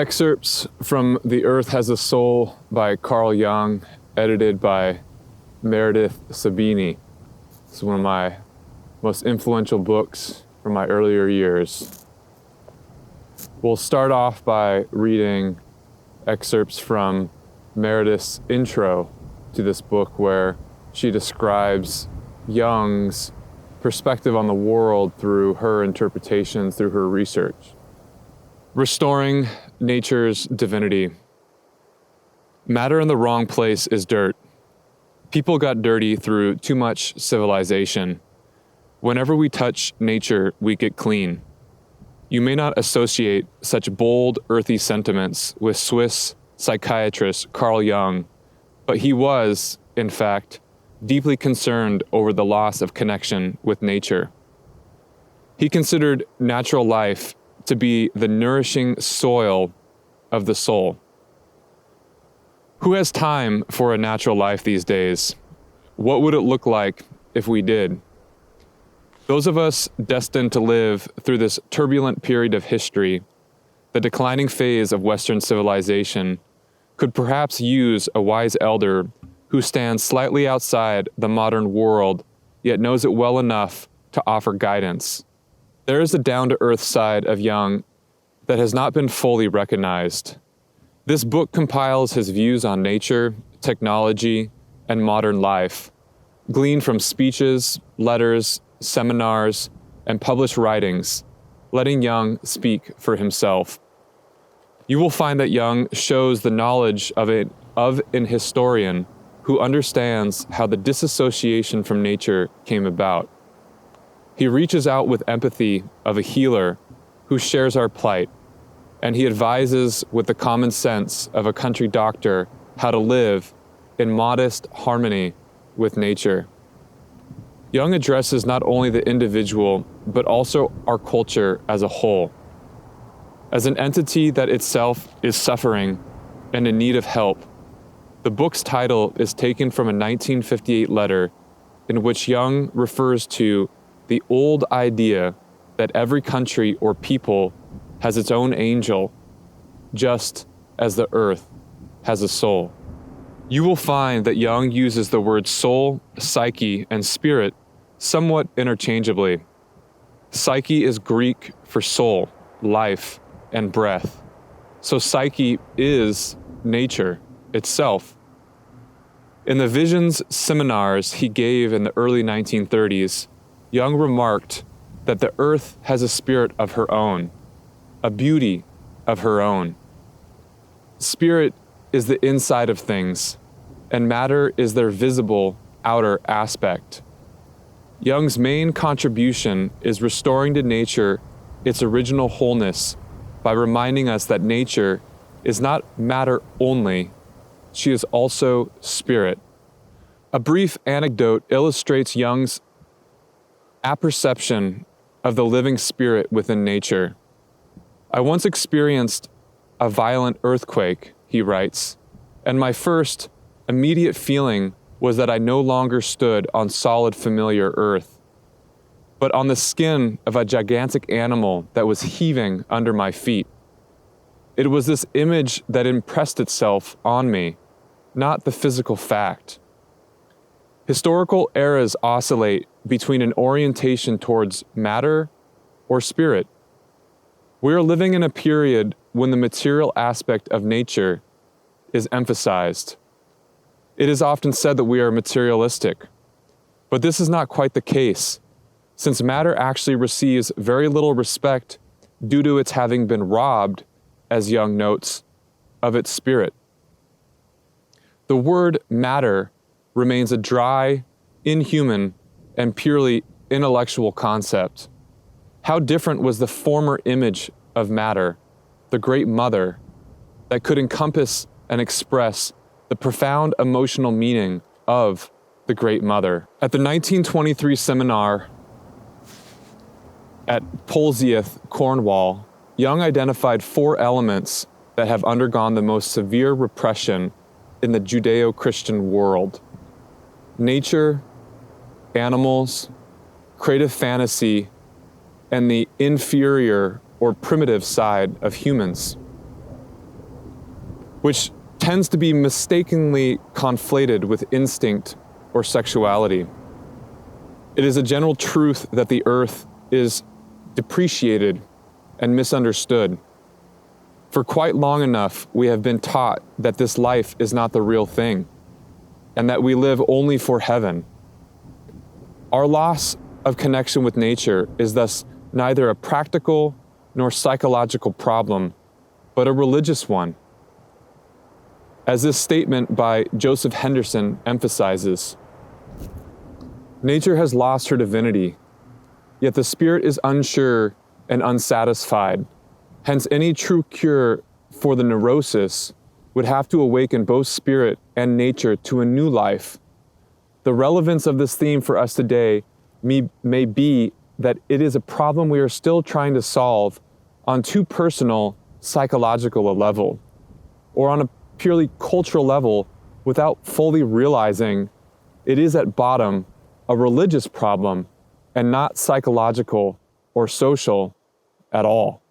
Excerpts from The Earth Has a Soul by Carl Jung, edited by Meredith Sabini. It's one of my most influential books from my earlier years. We'll start off by reading excerpts from Meredith's intro to this book, where she describes Jung's perspective on the world through her interpretations, through her research. Restoring nature's divinity. Matter in the wrong place is dirt. People got dirty through too much civilization. Whenever we touch nature, we get clean. You may not associate such bold, earthy sentiments with Swiss psychiatrist Carl Jung, but he was, in fact, deeply concerned over the loss of connection with nature. He considered natural life to be the nourishing soil of the soul. Who has time for a natural life these days? What would it look like if we did? Those of us destined to live through this turbulent period of history, the declining phase of Western civilization, could perhaps use a wise elder who stands slightly outside the modern world, yet knows it well enough to offer guidance. There is a down-to-earth side of Jung that has not been fully recognized. This book compiles his views on nature, technology, and modern life, gleaned from speeches, letters, seminars, and published writings, letting Jung speak for himself. You will find that Jung shows the knowledge of an historian who understands how the disassociation from nature came about. He reaches out with empathy of a healer who shares our plight, and he advises with the common sense of a country doctor how to live in modest harmony with nature. Jung addresses not only the individual, but also our culture as a whole. As an entity that itself is suffering and in need of help, the book's title is taken from a 1958 letter in which Jung refers to the old idea that every country or people has its own angel, just as the earth has a soul. You will find that Jung uses the words soul, psyche, and spirit somewhat interchangeably. Psyche is Greek for soul, life, and breath. So psyche is nature itself. In the visions seminars he gave in the early 1930s, Jung remarked that the earth has a spirit of her own, a beauty of her own. Spirit is the inside of things, and matter is their visible outer aspect. Jung's main contribution is restoring to nature its original wholeness by reminding us that nature is not matter only, she is also spirit. A brief anecdote illustrates Jung's apperception of the living spirit within nature. I once experienced a violent earthquake, he writes, and my first immediate feeling was that I no longer stood on solid familiar earth, but on the skin of a gigantic animal that was heaving under my feet. It was this image that impressed itself on me, not the physical fact. Historical eras oscillate between an orientation towards matter or spirit. We are living in a period when the material aspect of nature is emphasized. It is often said that we are materialistic, but this is not quite the case, since matter actually receives very little respect due to its having been robbed, as Jung notes, of its spirit. The word matter remains a dry, inhuman, and purely intellectual concept. How different was the former image of matter, the Great Mother, that could encompass and express the profound emotional meaning of the Great Mother. At the 1923 seminar at Polzeath, Cornwall, Jung identified 4 elements that have undergone the most severe repression in the Judeo-Christian world: nature, animals, creative fantasy, and the inferior or primitive side of humans. which tends to be mistakenly conflated with instinct or sexuality. It is a general truth that the earth is depreciated and misunderstood. For quite long enough, we have been taught that this life is not the real thing, and that we live only for heaven. Our loss of connection with nature is thus neither a practical nor psychological problem, but a religious one. As this statement by Joseph Henderson emphasizes, nature has lost her divinity, yet the spirit is unsure and unsatisfied. Hence, any true cure for the neurosis would have to awaken both spirit and nature to a new life. The relevance of this theme for us today may be that it is a problem we are still trying to solve on too personal, psychological a level, or on a purely cultural level without fully realizing it is at bottom a religious problem and not psychological or social at all.